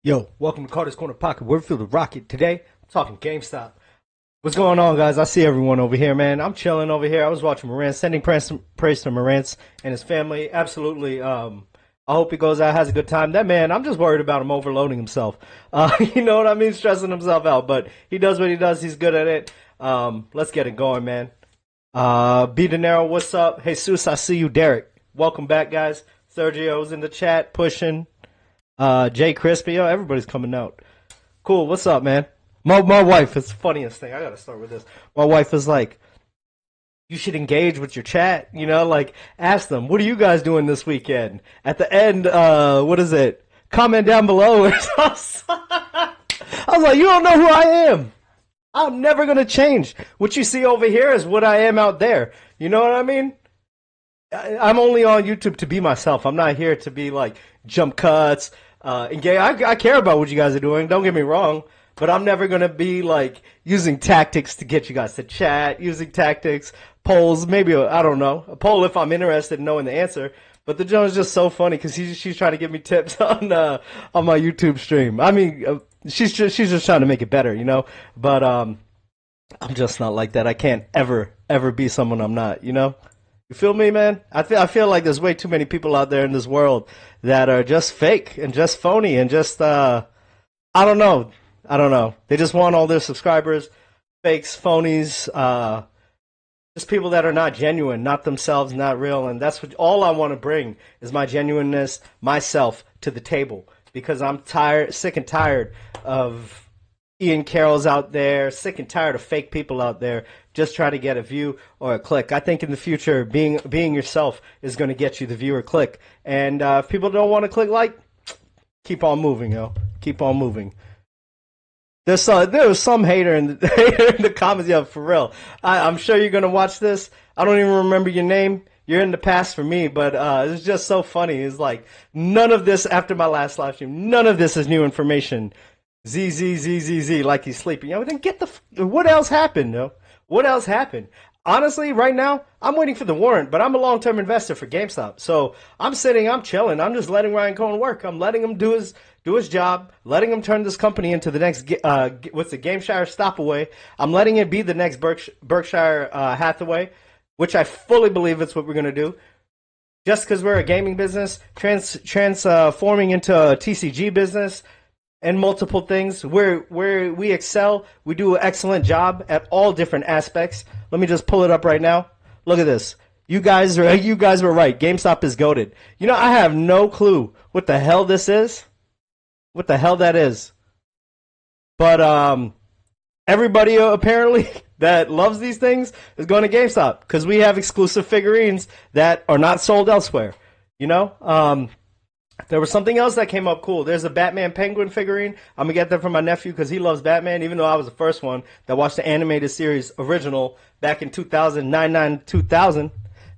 Yo, welcome to Carter's Corner Pocket. We're filled with Rocket. Today, I'm talking GameStop. What's going on, guys? I see everyone over here, man. I'm chilling over here. I was watching Morant, sending praise to Morant and his family. Absolutely. I hope he goes out, has a good time. That man, I'm just worried about him overloading himself. You know what I mean? Stressing himself out. But he does what he does. He's good at it. Let's get it going, man. B. De Niro, what's up? Jesus, I see you. Derek, welcome back, guys. Sergio's in the chat, pushing. Jay Crispy, yo, everybody's coming out. Cool, what's up, man? My wife, it's the funniest thing. I gotta start with this. My wife is like, you should engage with your chat, like ask them, what are you guys doing this weekend? At the end, what is it? Comment down below. I was like, you don't know who I am. I'm never gonna change. What you see over here is what I am out there. You know what I mean? I'm only on YouTube to be myself. I'm not here to be like jump cuts. I care about what you guys are doing. Don't get me wrong, but I'm never gonna be like using tactics to get you guys to chat. Using tactics, polls, maybe I don't know, a poll if I'm interested in knowing the answer. But the Joe is just so funny because she's trying to give me tips on my YouTube stream. I mean, she's just trying to make it better, But I'm just not like that. I can't ever be someone I'm not, You feel me, man? I feel like there's way too many people out there in this world that are just fake and just phony and just I don't know. They just want all their subscribers, fakes, phonies, just people that are not genuine, not themselves, not real, and that's what all I want to bring is my genuineness, myself to the table because I'm sick and tired of Ian Carroll's out there, sick and tired of fake people out there just trying to get a view or a click. I think in the future, being yourself is going to get you the view or click. And if people don't want to click like, keep on moving, yo. Keep on moving. There was some hater in the comments, yo, for real. I'm sure you're going to watch this. I don't even remember your name. You're in the past for me, but it's just so funny. It's like, none of this, after my last live stream, none of this is new information. Z, like he's sleeping. Then what else happened, yo? What else happened? Honestly, right now, I'm waiting for the warrant, but I'm a long-term investor for GameStop. So I'm chilling. I'm just letting Ryan Cohen work. I'm letting him do his job, letting him turn this company into the next, what's the Gameshire Stopaway. I'm letting it be the next Berkshire Hathaway, which I fully believe it's what we're going to do. Just because we're a gaming business, transforming into a TCG business, and multiple things where we excel. We do an excellent job at all different aspects. Let me just pull it up right now. Look at this. You guys were right. GameStop is goated. I have no clue what the hell this is. What the hell that is. But everybody apparently that loves these things is going to GameStop because we have exclusive figurines that are not sold elsewhere. There was something else that came up cool. There's a Batman Penguin figurine. I'm going to get that from my nephew because he loves Batman, even though I was the first one that watched the animated series original back in 2000,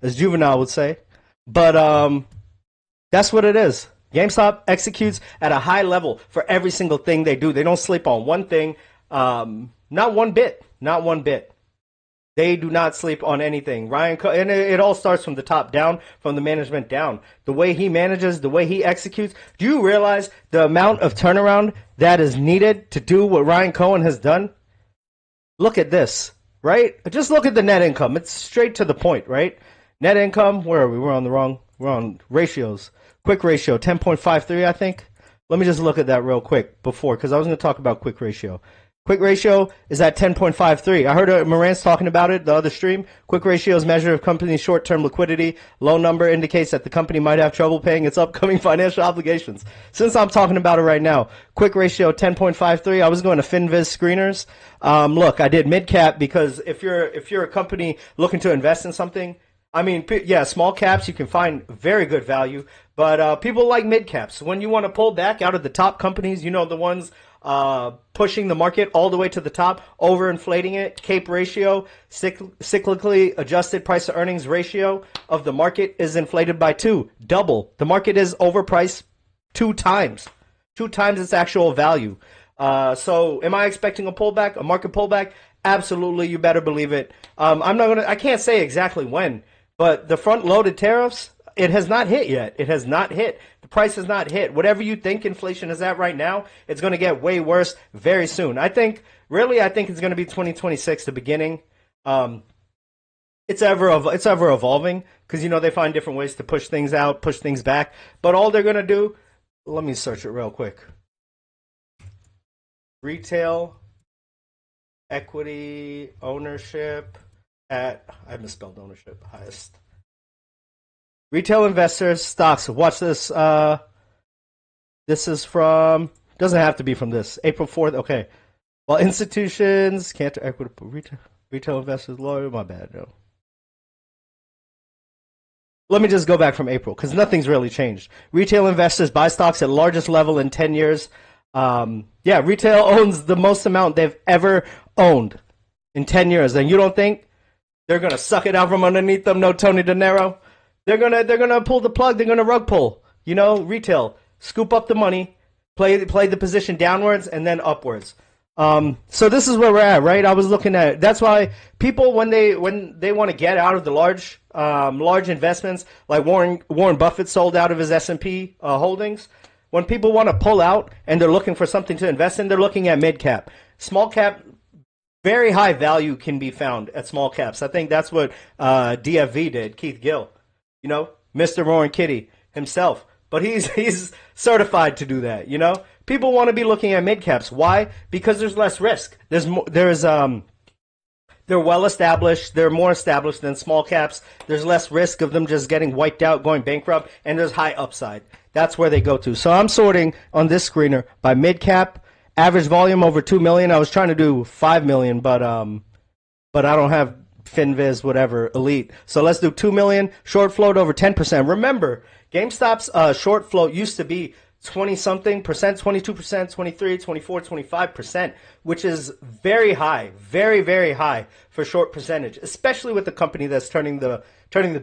as Juvenile would say. But that's what it is. GameStop executes at a high level for every single thing they do. They don't sleep on one thing, not one bit. Not one bit. They do not sleep on anything. And it all starts from the top down, from the management down. The way he manages, the way he executes. Do you realize the amount of turnaround that is needed to do what Ryan Cohen has done? Look at this, right? Just look at the net income. It's straight to the point, right? Net income, where are we? We're on ratios. Quick ratio, 10.53, I think. Let me just look at that real quick because I was going to talk about quick ratio. Quick ratio is at 10.53. I heard Morant's talking about it, the other stream. Quick ratio is measure of company's short-term liquidity. Low number indicates that the company might have trouble paying its upcoming financial obligations. Since I'm talking about it right now, quick ratio 10.53. I was going to FinViz screeners. Look, I did Midcap because if you're a company looking to invest in something, I mean, yeah, small caps you can find very good value, but people like mid-caps. When you want to pull back out of the top companies, the ones pushing the market all the way to the top, overinflating it, CAPE ratio, cyclically adjusted price to earnings ratio of the market is inflated by 2, double. The market is overpriced 2 times its actual value. So am I expecting a pullback, a market pullback? Absolutely, you better believe it. I can't say exactly when, but the front-loaded tariffs, it has not hit yet. It has not hit. The price is not hit. Whatever you think inflation is at right now, it's going to get way worse very soon. I think it's going to be 2026, the beginning. It's ever evolving because, they find different ways to push things out, push things back. But all they're going to do, let me search it real quick. Retail equity ownership at, I misspelled ownership, highest. Retail investors, stocks. Watch this. This is from, doesn't have to be from this, April 4th. Okay. Well, institutions, Cantor Equity, retail investors, lawyer, my bad, no. Let me just go back from April because nothing's really changed. Retail investors buy stocks at largest level in 10 years. Retail owns the most amount they've ever owned in 10 years. And you don't think they're going to suck it out from underneath them? No Tony De Niro. They're gonna pull the plug. They're gonna rug pull. Retail, scoop up the money, play the position downwards and then upwards. So this is where we're at, right? I was looking at. That's why people when they want to get out of the large investments, like Warren Buffett sold out of his S&P holdings. When people want to pull out and they're looking for something to invest in, they're looking at mid cap, small cap. Very high value can be found at small caps. I think that's what DFV did. Keith Gill. Mr. Roaring Kitty himself. But he's certified to do that, People want to be looking at mid caps. Why? Because there's less risk. They're well established. They're more established than small caps. There's less risk of them just getting wiped out, going bankrupt, and there's high upside. That's where they go to. So I'm sorting on this screener by mid cap, average volume over 2 million. I was trying to do 5 million, but I don't have FinViz, whatever, elite. So let's do 2 million, short float over 10%. Remember, GameStop's short float used to be 20-something percent, 22%, 23, 24, 25%, which is very high, very, very high for short percentage, especially with the company that's turning the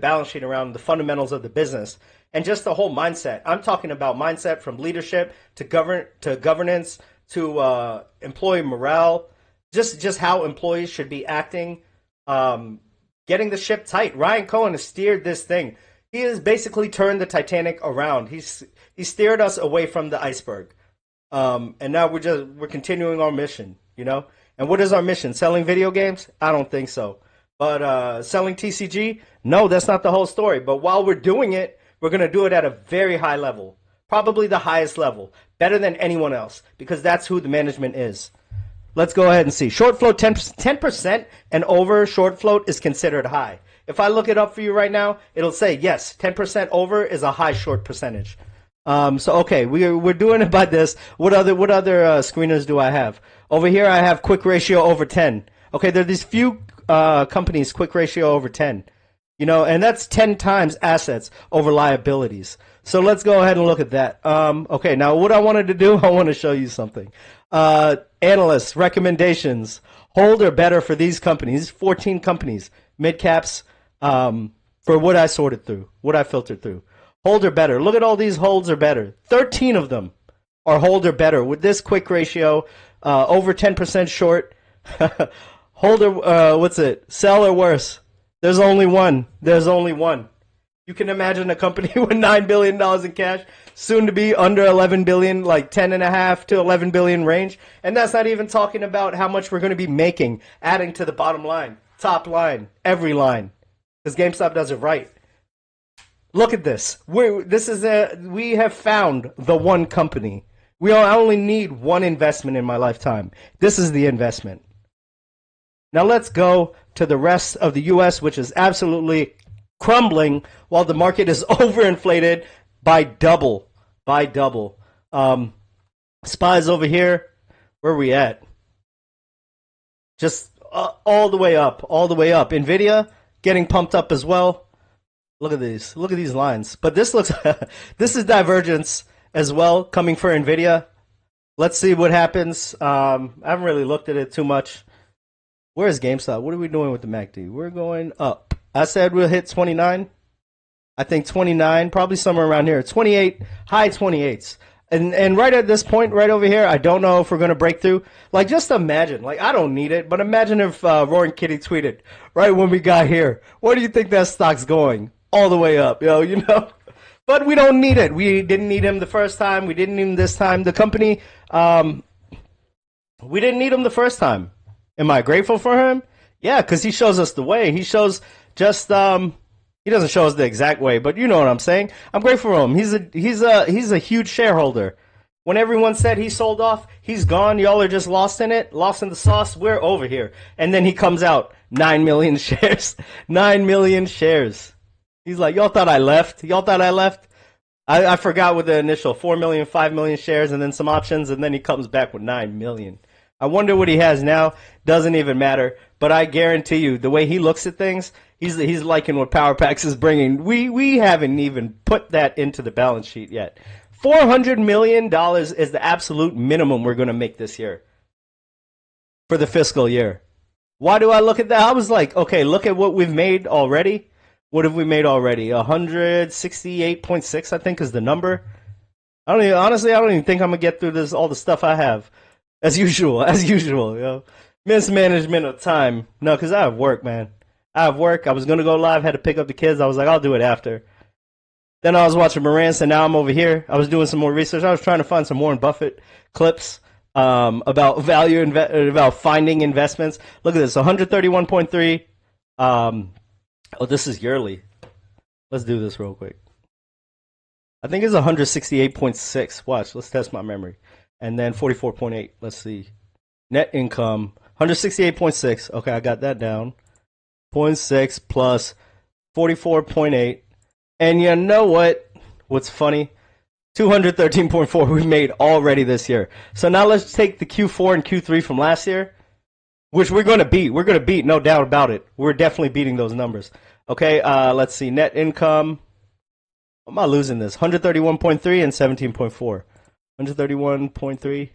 balance sheet around, the fundamentals of the business, and just the whole mindset. I'm talking about mindset from leadership to governance to employee morale, just how employees should be acting. Getting the ship tight. Ryan Cohen has steered this thing. He has basically turned the Titanic around. He steered us away from the iceberg. And now we're continuing our mission, And what is our mission? Selling video games? I don't think so. But selling TCG? No, that's not the whole story. But while we're doing it, we're going to do it at a very high level. Probably the highest level. Better than anyone else. Because that's who the management is. Let's go ahead and see. Short float, 10% and over short float is considered high. If I look it up for you right now, it'll say, yes, 10% over is a high short percentage. Okay, we're doing it by this. What other screeners do I have? Over here I have quick ratio over 10. Okay, there are these few companies, quick ratio over 10. And that's 10 times assets over liabilities. So let's go ahead and look at that. Okay, now what I wanted to do, I want to show you something. Analysts, recommendations, hold or better for these companies, 14 companies, mid caps, for what I sorted through, what I filtered through. Hold or better. Look at all these holds or better. 13 of them are hold or better with this quick ratio, over 10% short. Hold or, what's it? Sell or worse. There's only one. There's only one. You can imagine a company with $9 billion in cash, soon to be under 11 billion, like 10.5 to 11 billion range. And that's not even talking about how much we're going to be making, adding to the bottom line, top line, every line. Because GameStop does it right. Look at this. We have found the one company. I only need one investment in my lifetime. This is the investment. Now let's go to the rest of the U.S., which is absolutely crumbling while the market is overinflated by double. SPYs over here, where are we at? Just all the way up. NVIDIA getting pumped up as well. Look at these lines. But this looks, this is divergence as well coming for NVIDIA. Let's see what happens. I haven't really looked at it too much. Where's GameStop? What are we doing with the MACD? We're going up. I said we'll hit 29. I think 29, probably somewhere around here. 28, high 28s. And right at this point, right over here, I don't know if we're going to break through. Like, just imagine. Like, I don't need it, but imagine if Roaring Kitty tweeted right when we got here. Where do you think that stock's going? All the way up, But we don't need it. We didn't need him the first time. We didn't need him this time. The company, we didn't need him the first time. Am I grateful for him? Yeah, because he shows us the way. He shows just he doesn't show us the exact way, but you know what I'm saying. I'm grateful for him. He's a huge shareholder. When everyone said he sold off, he's gone. Y'all are just lost in it, lost in the sauce. We're over here. And then he comes out, 9 million shares. 9 million shares. He's like, y'all thought I left? Y'all thought I left? I forgot with the initial 4 million, 5 million shares, and then some options, and then he comes back with 9 million. I wonder what he has now. Doesn't even matter. But I guarantee you, the way he looks at things, he's liking what Power Packs is bringing. We haven't even put that into the balance sheet yet. $400 million is the absolute minimum we're going to make this year for the fiscal year. Why do I look at that? I was like, okay, look at what we've made already. What have we made already? 168.6, I think, is the number. Honestly, I don't even think I'm going to get through this, all the stuff I have. As usual, you know. Mismanagement of time. No, because I have work, man. I have work. I was going to go live, had to pick up the kids. I was like, I'll do it after. Then I was watching Marantz, and now I'm over here. I was doing some more research. I was trying to find some Warren Buffett clips about about finding investments. Look at this, 131.3. Oh, this is yearly. Let's do this real quick. I think it's 168.6. Watch, let's test my memory. And then 44.8. Let's see. Net income, 168.6. Okay, I got that down. 0.6 plus 44.8. And you know what? What's funny? 213.4 we made already this year. So now let's take the Q4 and Q3 from last year, which we're going to beat. We're going to beat, no doubt about it. We're definitely beating those numbers. Okay, let's see. Net income. I'm not losing this. 131.3 and 17.4. 131.3,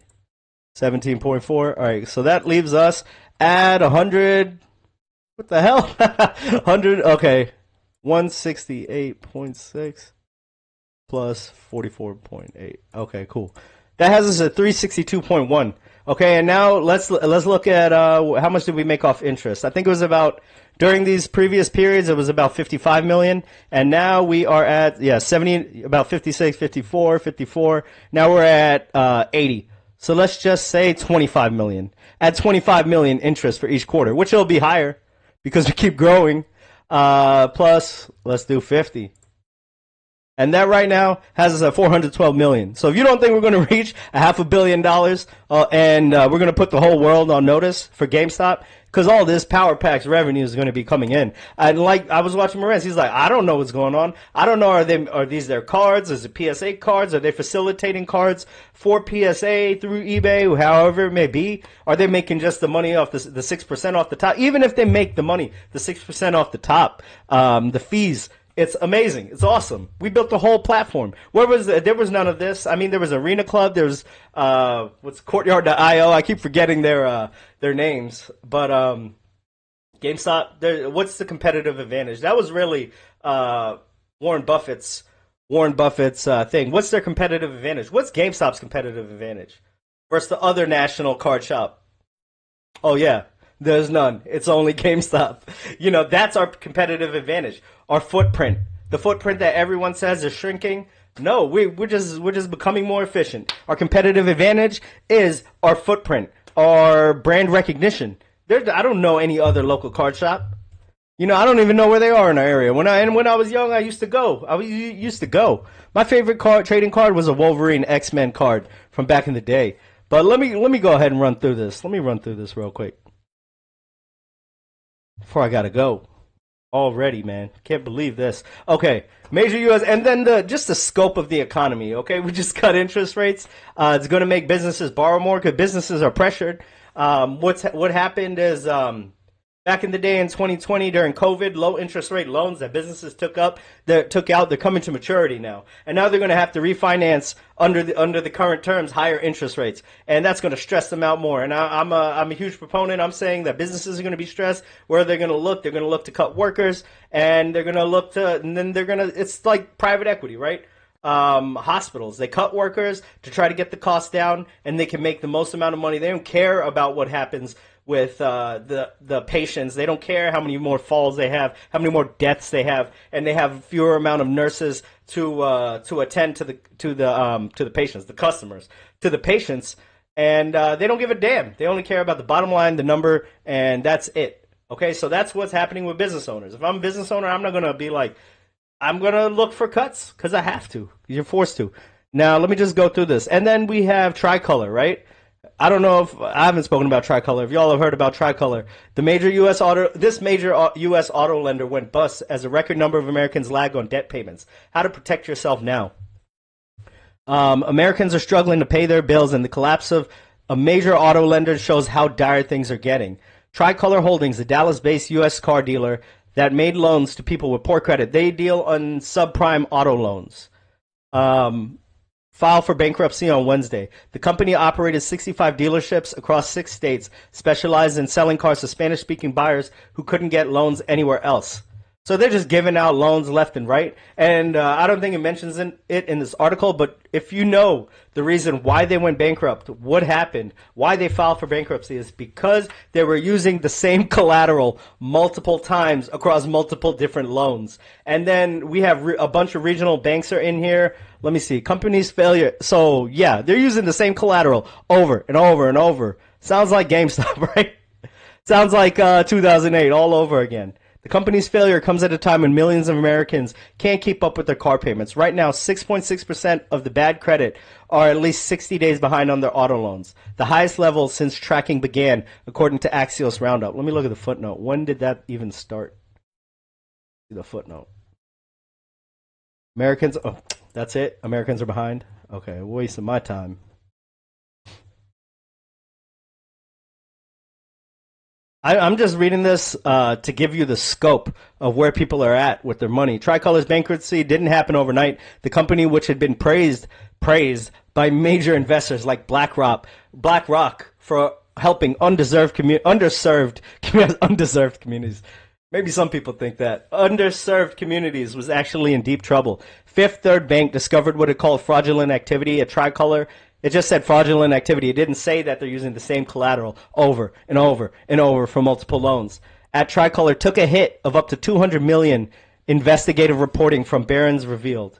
17.4. All right, so that leaves us at 100. What the hell? 100. Okay. 168.6 plus 44.8. Okay, cool. That has us at 362.1. Okay, and now let's look at how much did we make off interest. I think it was about, during these previous periods, it was about 55 million, and now we are at 70, about 56, 54, 54. Now we're at 80. So let's just say 25 million. Add 25 million interest for each quarter, which will be higher because we keep growing. Plus, let's do 50. And that right now has us at 412 million. So if you don't think we're going to reach $500 million, and we're going to put the whole world on notice for GameStop, because all this Power Packs revenue is going to be coming in. And like I was watching Marantz, he's like, I don't know what's going on. I don't know, are these their cards? Is it PSA cards? Are they facilitating cards for PSA through eBay, however it may be? Are they making just the money off the 6% off the top? Even if they make the money, the 6% off the top, the fees. It's amazing. It's awesome. We built the whole platform. There was none of this. I mean, there was Arena Club. There was what's Courtyard.io. I keep forgetting their names. But GameStop. What's the competitive advantage? That was really Warren Buffett's thing. What's their competitive advantage? What's GameStop's competitive advantage versus the other national card shop? Oh yeah. There's none. It's only GameStop. You know, that's our competitive advantage. Our footprint. The footprint that everyone says is shrinking. No, we're just becoming more efficient. Our competitive advantage is our footprint, our brand recognition. I don't know any other local card shop. You know, I don't even know where they are in our area. When I was young, I used to go. My favorite trading card was a Wolverine X-Men card from back in the day. But let me go ahead and run through this. Let me run through this real quick before I gotta go. Already, man. Can't believe this. Okay, major U.S. and then just the scope of the economy. Okay, we just cut interest rates. It's going to make businesses borrow more because businesses are pressured. What happened is back in the day in 2020 during COVID, low interest rate loans that businesses took out, they're coming to maturity now, and now they're going to have to refinance under the current terms higher interest rates, and that's going to stress them out more. And I'm a huge proponent. I'm saying that businesses are going to be stressed. Where they're going to look, to cut workers, and they're going to look to, and then it's like private equity, right? Hospitals, they cut workers to try to get the cost down, and they can make the most amount of money. They don't care about what happens with the patients. They don't care how many more falls they have, how many more deaths they have, and they have fewer amount of nurses to attend to the patients, the customers, to the patients, and they don't give a damn. They only care about the bottom line, the number, and that's it. Okay, so that's what's happening with business owners. If I'm a business owner, I'm not gonna be like, I'm gonna look for cuts because I have to. You're forced to. Now let me just go through this, and then we have Tricolor, right? I don't know if I haven't spoken about Tricolor. If y'all have heard about Tricolor, this major U.S. auto lender went bust as a record number of Americans lag on debt payments. How to protect yourself now? Americans are struggling to pay their bills, and the collapse of a major auto lender shows how dire things are getting. Tricolor Holdings, a Dallas-based U.S. car dealer that made loans to people with poor credit. They deal on subprime auto loans. Filed for bankruptcy on Wednesday. The company operated 65 dealerships across 6 states, specialized in selling cars to Spanish-speaking buyers who couldn't get loans anywhere else. So they're just giving out loans left and right. And I don't think it mentions it in this article, but if you know the reason why they went bankrupt, what happened, why they filed for bankruptcy is because they were using the same collateral multiple times across multiple different loans. And then we have a bunch of regional banks are in here. Let me see. Company's failure. So, yeah, they're using the same collateral over and over and over. Sounds like GameStop, right? Sounds like 2008 all over again. The company's failure comes at a time when millions of Americans can't keep up with their car payments. Right now, 6.6% of the bad credit are at least 60 days behind on their auto loans, the highest level since tracking began, according to Axios Roundup. Let me look at the footnote. When did that even start? The footnote. Americans, oh, that's it? Americans are behind? Okay, wasting my time. I'm just reading this to give you the scope of where people are at with their money. Tricolor's bankruptcy didn't happen overnight. The company, which had been praised by major investors like BlackRock for helping underserved communities. Maybe some people think that. Underserved communities was actually in deep trouble. Fifth Third Bank discovered what it called fraudulent activity at Tricolor. It just said fraudulent activity. It didn't say that they're using the same collateral over and over and over for multiple loans. At Tricolor, took a hit of up to $200 million, investigative reporting from Barron's revealed.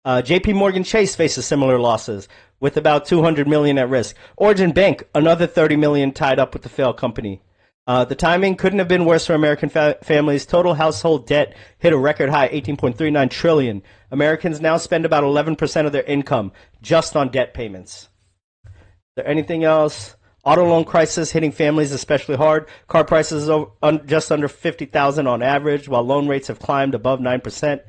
J.P. Morgan Chase faces similar losses, with about $200 million at risk. Origin Bank, another $30 million tied up with the failed company. The timing couldn't have been worse for American families. Total household debt hit a record high, $18.39 trillion. Americans now spend about 11% of their income just on debt payments. Is there anything else? Auto loan crisis hitting families especially hard. Car prices just under $50,000 on average, while loan rates have climbed above 9%.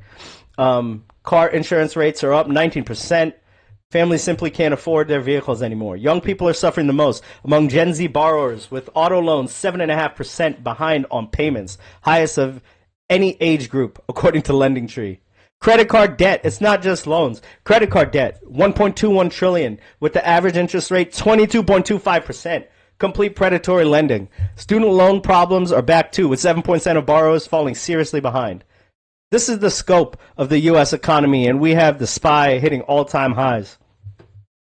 Car insurance rates are up 19%. Families simply can't afford their vehicles anymore. Young people are suffering the most among Gen Z borrowers, with auto loans 7.5% behind on payments, highest of any age group, according to LendingTree. Credit card debt, it's not just loans. Credit card debt, $1.21 trillion, with the average interest rate 22.25%. Complete predatory lending. Student loan problems are back too, with 7% of borrowers falling seriously behind. This is the scope of the U.S. economy, and we have the SPY hitting all-time highs.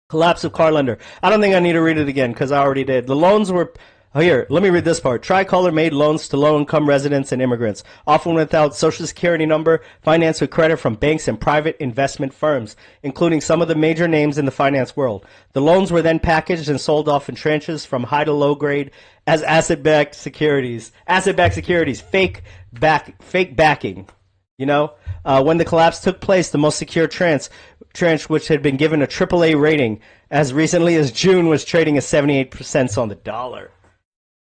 Collapse of car lender. I don't think I need to read it again because I already did. The loans were... Oh, here, let me read this part. Tricolor made loans to low-income residents and immigrants, often without Social Security number, financed with credit from banks and private investment firms, including some of the major names in the finance world. The loans were then packaged and sold off in tranches from high to low grade as asset-backed securities. Asset-backed securities, fake backing. You know, when the collapse took place, the most secure tranche, which had been given a AAA rating as recently as June, was trading at 78% on the dollar.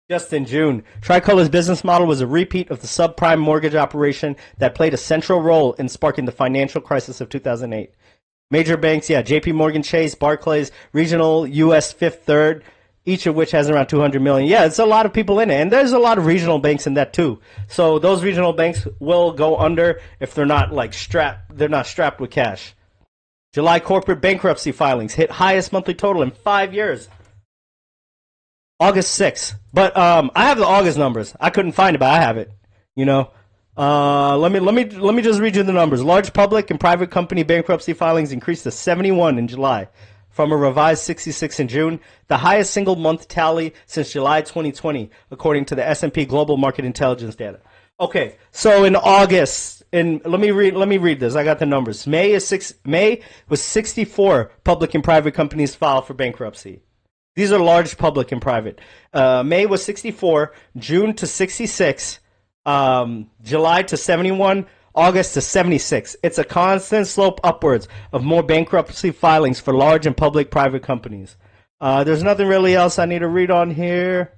Just in June, Tricolor's business model was a repeat of the subprime mortgage operation that played a central role in sparking the financial crisis of 2008. Major banks, J.P. Morgan Chase, Barclays, regional U.S. Fifth Third, each of which has around 200 million. Yeah, it's a lot of people in it, and there's a lot of regional banks in that too. So those regional banks will go under if they're not strapped with cash. July corporate bankruptcy filings hit highest monthly total in 5 years. August 6th. But I have the August numbers. I couldn't find it, but I have it. You know. Let me just read you the numbers. Large public and private company bankruptcy filings increased to 71 in July, from a revised 66 in June, the highest single month tally since July 2020, according to the S&P Global Market Intelligence data. Okay, so in August, let me read this. I got the numbers. May was 64 public and private companies filed for bankruptcy. These are large public and private. May was 64, June to 66, July to 71, August to 76. It's a constant slope upwards of more bankruptcy filings for large and public private companies. There's nothing really else I need to read on here.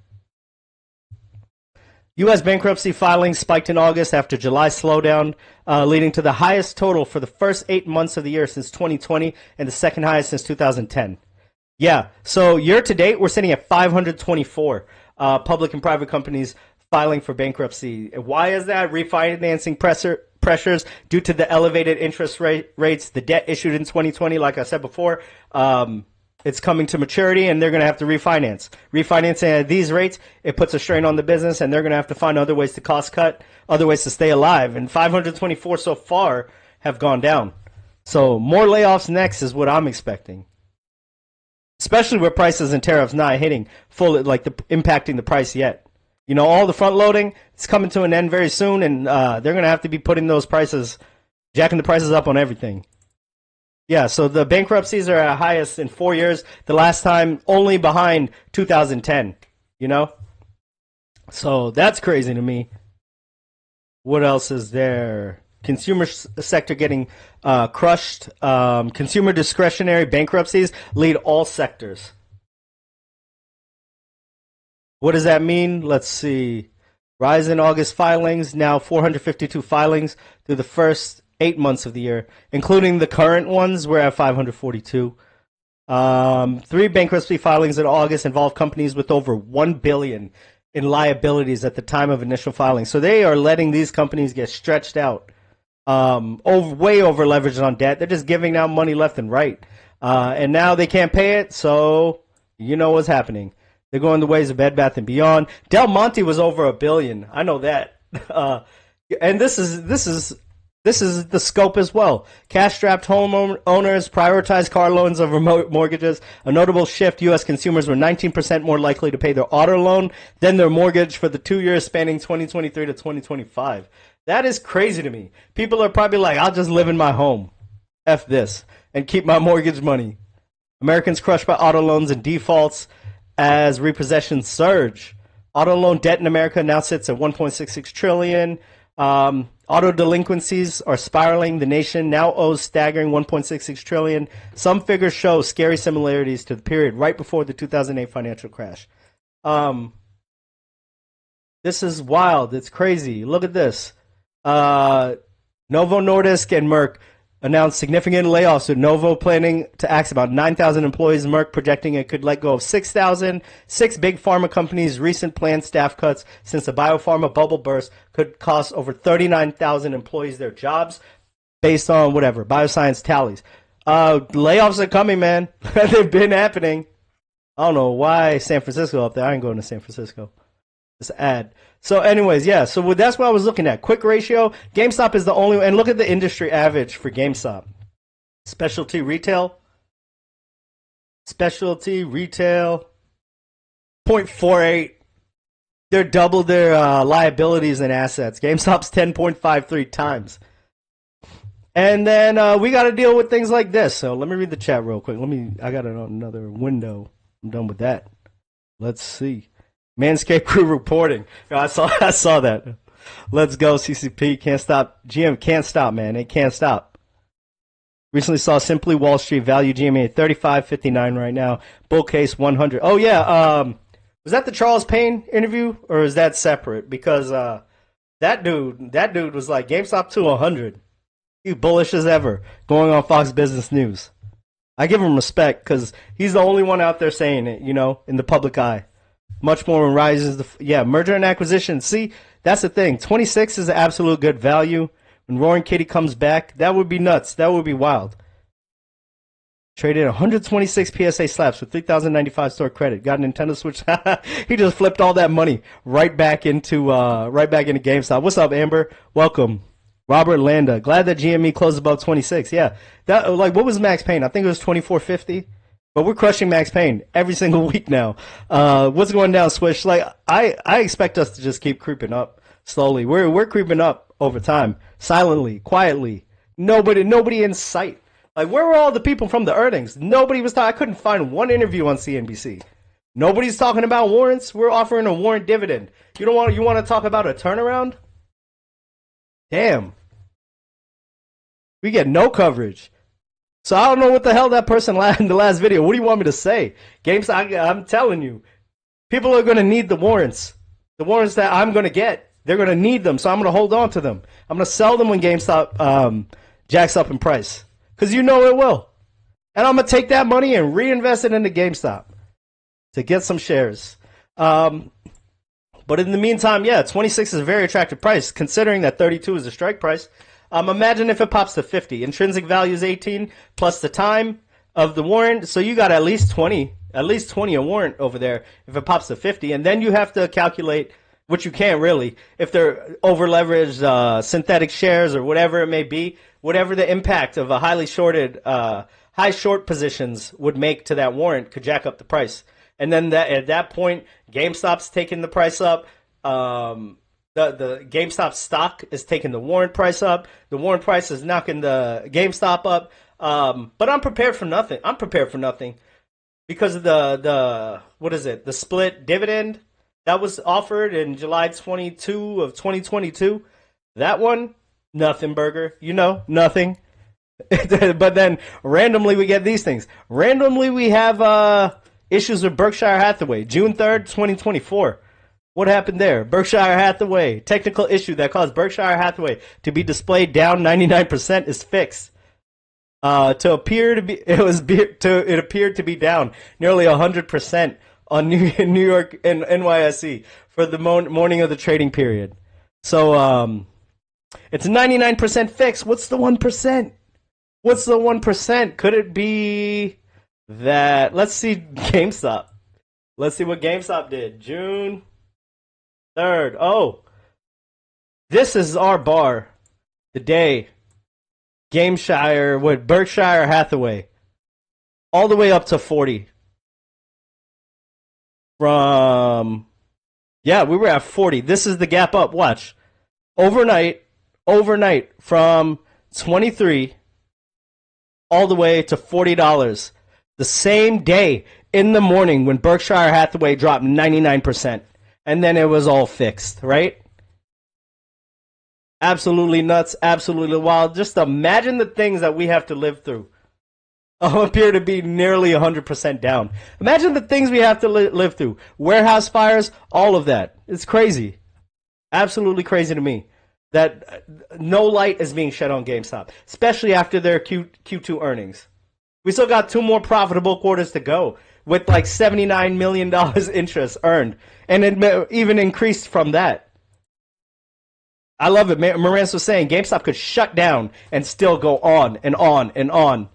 U.S. bankruptcy filings spiked in August after July slowdown, leading to the highest total for the first 8 months of the year since 2020 and the second highest since 2010. Yeah, so year to date, we're sitting at 524 public and private companies filing for bankruptcy. Why is that? Refinancing pressures due to the elevated interest rates, the debt issued in 2020, like I said before. It's coming to maturity, and they're going to have to refinance. Refinancing at these rates, it puts a strain on the business, and they're going to have to find other ways to cost cut, other ways to stay alive. And 524 so far have gone down. So more layoffs next is what I'm expecting. Especially with prices and tariffs not hitting fully, like impacting the price yet. You know, all the front loading, it's coming to an end very soon, and they're going to have to be putting those prices, jacking the prices up on everything. Yeah, so the bankruptcies are at highest in 4 years. The last time only behind 2010, you know? So that's crazy to me. What else is there? Consumer sector getting crushed. Consumer discretionary bankruptcies lead all sectors. What does that mean? Let's see. Rise in August filings, now 452 filings through the first 8 months of the year, including the current ones. We're at 542. 3 bankruptcy filings in August involve companies with over $1 billion in liabilities at the time of initial filing. So they are letting these companies get stretched out, way over leveraged on debt. They're just giving out money left and right, and now they can't pay it. So you know what's happening. They're going the ways of Bed Bath & Beyond. Del Monte was over $1 billion. I know that, and this is the scope as well. Cash-strapped homeowners prioritize car loans over mortgages. A notable shift, U.S. consumers were 19% more likely to pay their auto loan than their mortgage for the 2 years spanning 2023 to 2025. That is crazy to me. People are probably like, I'll just live in my home. F this. And keep my mortgage money. Americans crushed by auto loans and defaults as repossessions surge. Auto loan debt in America now sits at $1.66 trillion. Auto delinquencies are spiraling. The nation now owes staggering $1.66 trillion. Some figures show scary similarities to the period right before the 2008 financial crash. This is wild. It's crazy. Look at this. Novo Nordisk and Merck announced significant layoffs, with Novo planning to axe about 9,000 employees. Merck projecting it could let go of 6,000. 6 big pharma companies' recent planned staff cuts since the biopharma bubble burst could cost over 39,000 employees their jobs, based on whatever bioscience tallies. Layoffs are coming, man. They've been happening. I don't know why San Francisco up there. I ain't going to San Francisco. This ad. So anyways, yeah, so that's what I was looking at. Quick ratio. GameStop is the only, and look at the industry average for GameStop. Specialty retail, 0.48. They're double their liabilities and assets. GameStop's 10.53 times. And then we got to deal with things like this. So let me read the chat real quick. I got another window. I'm done with that. Let's see. Manscaped crew reporting. I saw that. Let's go, CCP. Can't stop. GM can't stop, man. It can't stop. Recently saw Simply Wall Street value GME at 35.59 right now. Bull case 100. Oh yeah. Was that the Charles Payne interview, or is that separate? Because that dude was like GameStop to 100. He bullish as ever, going on Fox Business News. I give him respect because he's the only one out there saying it, you know, in the public eye. Much more when rises merger and acquisition. See, that's the thing. 26 is an absolute good value. When Roaring Kitty comes back, that would be nuts. That would be wild. Traded 126 PSA slaps with 3,095 store credit. Got a Nintendo Switch. He just flipped all that money right back into GameStop. What's up, Amber? Welcome. Robert Landa. Glad that GME closed above 26. Yeah. That, like, what was Max Payne? I think it was 24.50. But we're crushing Max Payne every single week now. What's going down, Swish? Like I expect us to just keep creeping up slowly. We're creeping up over time, silently, quietly. Nobody in sight. Like where were all the people from the earnings? Nobody was talking. I couldn't find one interview on CNBC. Nobody's talking about warrants. We're offering a warrant dividend. You want to talk about a turnaround? Damn. We get no coverage. So I don't know what the hell that person in the last video. What do you want me to say? GameStop, I'm telling you, people are going to need the warrants. The warrants that I'm going to get, they're going to need them. So I'm going to hold on to them. I'm going to sell them when GameStop jacks up in price. Because you know it will. And I'm going to take that money and reinvest it into GameStop to get some shares. But in the meantime, yeah, 26 is a very attractive price, considering that 32 is the strike price. Imagine if it pops to 50. Intrinsic value is 18 plus the time of the warrant. So you got at least 20 a warrant over there if it pops to 50. And then you have to calculate, which you can't really, if they're over leveraged synthetic shares or whatever it may be, whatever the impact of a highly shorted, high short positions would make to that warrant could jack up the price. And then at that point, GameStop's taking the price up. The GameStop stock is taking the warrant price up. The warrant price is knocking the GameStop up. But I'm prepared for nothing. I'm prepared for nothing because of the split dividend that was offered in July 22 of 2022. That one, nothing burger. Nothing. But then randomly we get these things. Randomly we have issues with Berkshire Hathaway, June 3rd, 2024. What happened there? Berkshire Hathaway, technical issue that caused Berkshire Hathaway to be displayed down 99% is fixed. It appeared to be down nearly 100% on New York and NYSE for the morning of the trading period. So it's 99% fixed. What's the 1%? What's the 1%? Could it be that? Let's see GameStop. Let's see what GameStop did. June 3rd. Oh, this is our bar. The day Berkshire Hathaway, all the way up to 40. We were at 40. This is the gap up. Watch. Overnight from 23 all the way to $40. The same day in the morning when Berkshire Hathaway dropped 99%. And then it was all fixed, right? Absolutely nuts, absolutely wild. Just imagine the things that we have to live through. Appear to be nearly 100% down. Imagine the things we have to live through. Warehouse fires, all of that. It's crazy. Absolutely crazy to me that no light is being shed on GameStop, especially after their Q2 earnings. We still got 2 more profitable quarters to go with like $79 million interest earned. And it even increased from that. I love it. Marantz was saying GameStop could shut down and still go on and on and on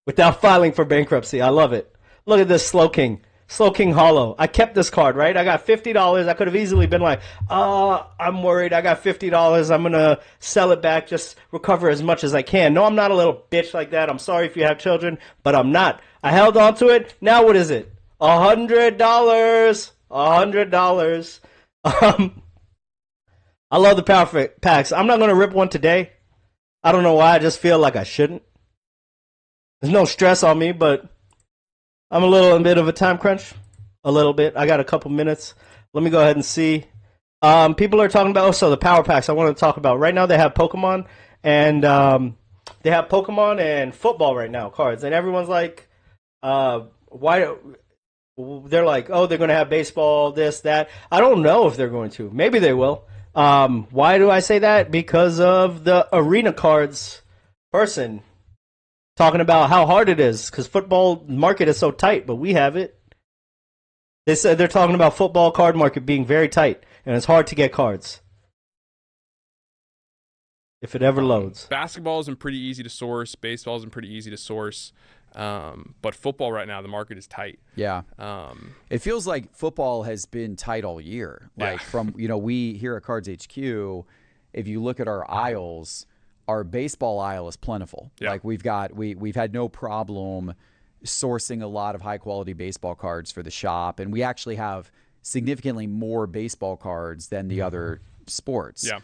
without filing for bankruptcy. I love it. Look at this Slow King Hollow. I kept this card, right? I got $50. I could have easily been like, I'm worried. I got $50. I'm going to sell it back, just recover as much as I can. No, I'm not a little bitch like that. I'm sorry if you have children, but I'm not. I held on to it. Now what is it? $100. $100. I love the power packs. I'm not going to rip one today. I don't know why. I just feel like I shouldn't. There's no stress on me, but I'm a little bit of a time crunch. A little bit. I got a couple minutes. Let me go ahead and see. People are talking about the power packs I want to talk about. Right now they have Pokemon and football right now, cards. And everyone's like, why? They're like, oh, they're going to have baseball, this, that. I don't know if they're going to. Maybe they will. Why do I say that? Because of the arena cards person talking about how hard it is because football market is so tight, but we have it. They said they're talking about football card market being very tight, and it's hard to get cards. If it ever loads. Basketball isn't pretty easy to source. Baseball isn't pretty easy to source. But football right now, the market is tight. Yeah. It feels like football has been tight all year. Like from, we here at Cards HQ, if you look at our aisles, our baseball aisle is plentiful. Yeah. Like we've had no problem sourcing a lot of high quality baseball cards for the shop, and we actually have significantly more baseball cards than the other sports. Yeah.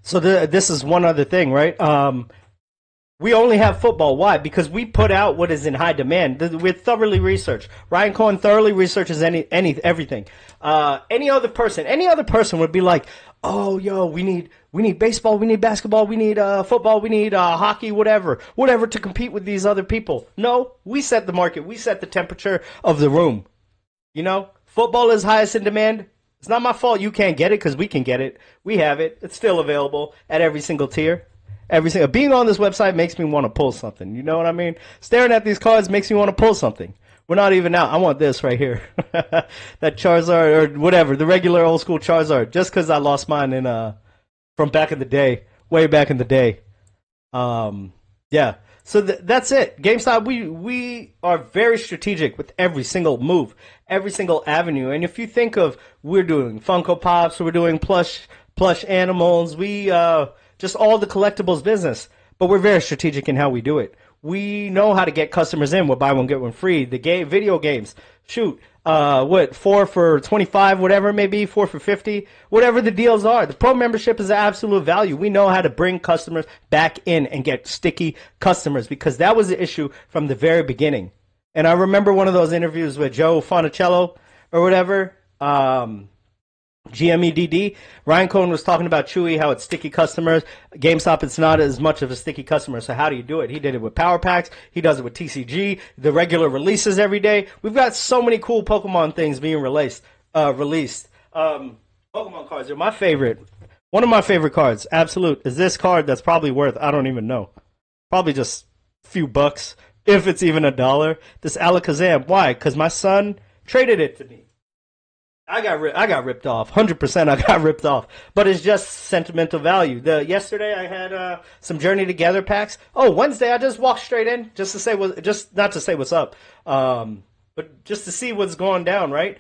So this is one other thing, right? We only have football. Why? Because we put out what is in high demand. We're thoroughly researched. Ryan Cohen thoroughly researches everything. Any other person would be like, oh, yo, we need baseball, we need basketball, we need football, we need hockey, whatever to compete with these other people. No, we set the market. We set the temperature of the room. You know, football is highest in demand. It's not my fault you can't get it because we can get it. We have it. It's still available at every single tier. Being on this website makes me want to pull something. You know what I mean? Staring at these cards makes me want to pull something. We're not even out. I want this right here. That Charizard or whatever, the regular old school Charizard, just because I lost mine from back in the day, way back in the day. Yeah. So that's it. GameStop, we are very strategic with every single move, every single avenue. And if you think of, we're doing Funko Pops, we're doing plush animals, we just all the collectibles business. But we're very strategic in how we do it. We know how to get customers in with buy one get one free. The video games, shoot, 4 for $25, whatever it may be, 4 for $50, whatever the deals are. The pro membership is an absolute value. We know how to bring customers back in and get sticky customers because that was the issue from the very beginning. And I remember one of those interviews with Joe Fonicello or whatever, GMEDD. Ryan Cohen was talking about Chewy, how it's sticky customers. GameStop, it's not as much of a sticky customer. So how do you do it? He did it with Power Packs. He does it with TCG. The regular releases every day. We've got so many cool Pokemon things being released. Pokemon cards are my favorite. One of my favorite cards, absolute, is this card that's probably worth, I don't even know, probably just a few bucks, if it's even $1. This Alakazam. Why? Because my son traded it to me. I got ripped off. 100% I got ripped off. But it's just sentimental value. Yesterday I had some Journey Together packs. Oh, Wednesday I just walked straight in just not to say what's up, but just to see what's going down, right?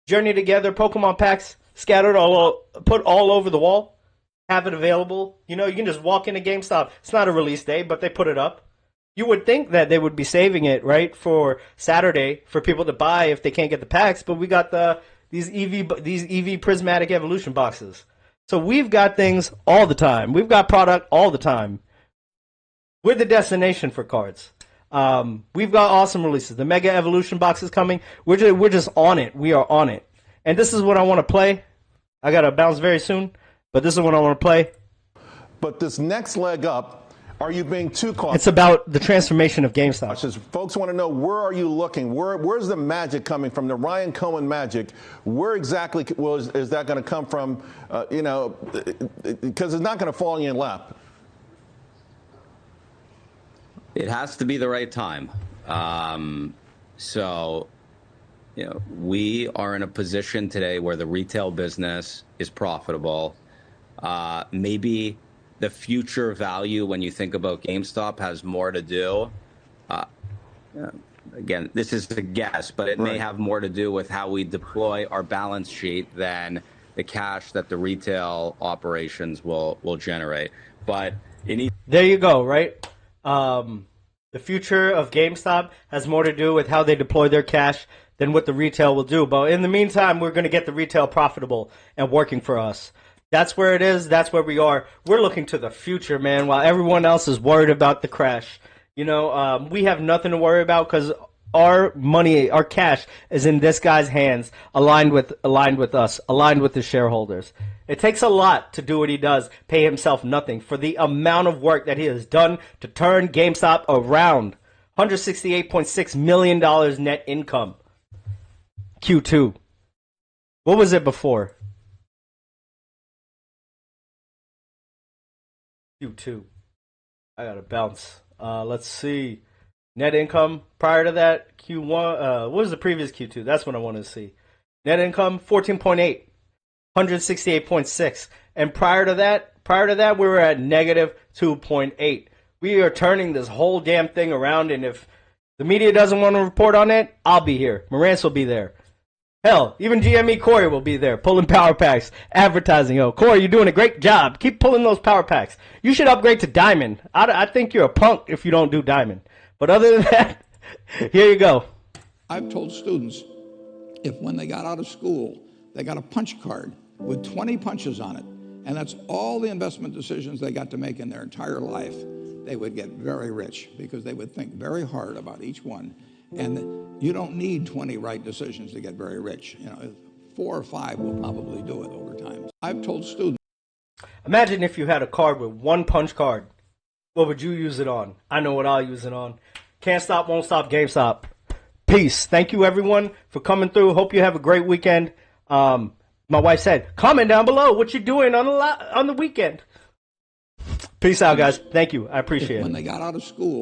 Journey Together Pokemon packs scattered put all over the wall. Have it available. You know, you can just walk into GameStop. It's not a release day, but they put it up. You would think that they would be saving it, right, for Saturday for people to buy if they can't get the packs, but we got these EV prismatic evolution boxes. So we've got things all the time. We've got product all the time. We're the destination for cards. We've got awesome releases. The Mega Evolution box is coming. We're just on it. We are on it. And this is what I want to play. I got to bounce very soon, but this is what I want to play. But this next leg up, are you being too cautious? It's about the transformation of GameStop. Folks want to know, where are you looking? Where's the magic coming from? The Ryan Cohen magic. Where exactly is that going to come from? Because it's not going to fall in your lap. It has to be the right time. We are in a position today where the retail business is profitable. Maybe the future value when you think about GameStop has more to do. Again, this is a guess, but it may have more to do with how we deploy our balance sheet than the cash that the retail operations will generate. But there you go, right? The future of GameStop has more to do with how they deploy their cash than what the retail will do. But in the meantime, we're going to get the retail profitable and working for us. That's where it is. That's where we are. We're looking to the future, man, while everyone else is worried about the crash. You know, we have nothing to worry about because our money, our cash is in this guy's hands, aligned with us, aligned with the shareholders. It takes a lot to do what he does, pay himself nothing for the amount of work that he has done to turn GameStop around. $168.6 million net income. Q2. What was it before? Q2. I gotta bounce. Let's see. Net income prior to that, Q1. What was the previous Q2? That's what I want to see. Net income 14.8, 168.6, and prior to that, we were at negative 2.8. We are turning this whole damn thing around, and if the media doesn't want to report on it, I'll be here. Marantz will be there. Hell, even GME Corey will be there, pulling power packs, advertising. Oh, Corey, you're doing a great job. Keep pulling those power packs. You should upgrade to Diamond. I think you're a punk if you don't do Diamond. But other than that, Here you go. I've told students if when they got out of school, they got a punch card with 20 punches on it, and that's all the investment decisions they got to make in their entire life, they would get very rich because they would think very hard about each one. And you don't need 20 right decisions to get very rich. You know, 4 or 5 will probably do it over time. I've told students. Imagine if you had a card with one punch card. What would you use it on? I know what I'll use it on. Can't stop, won't stop, GameStop. Peace. Thank you, everyone, for coming through. Hope you have a great weekend. My wife said, comment down below what you're doing on the weekend. Peace out, guys. Thank you. I appreciate it. When they got out of school,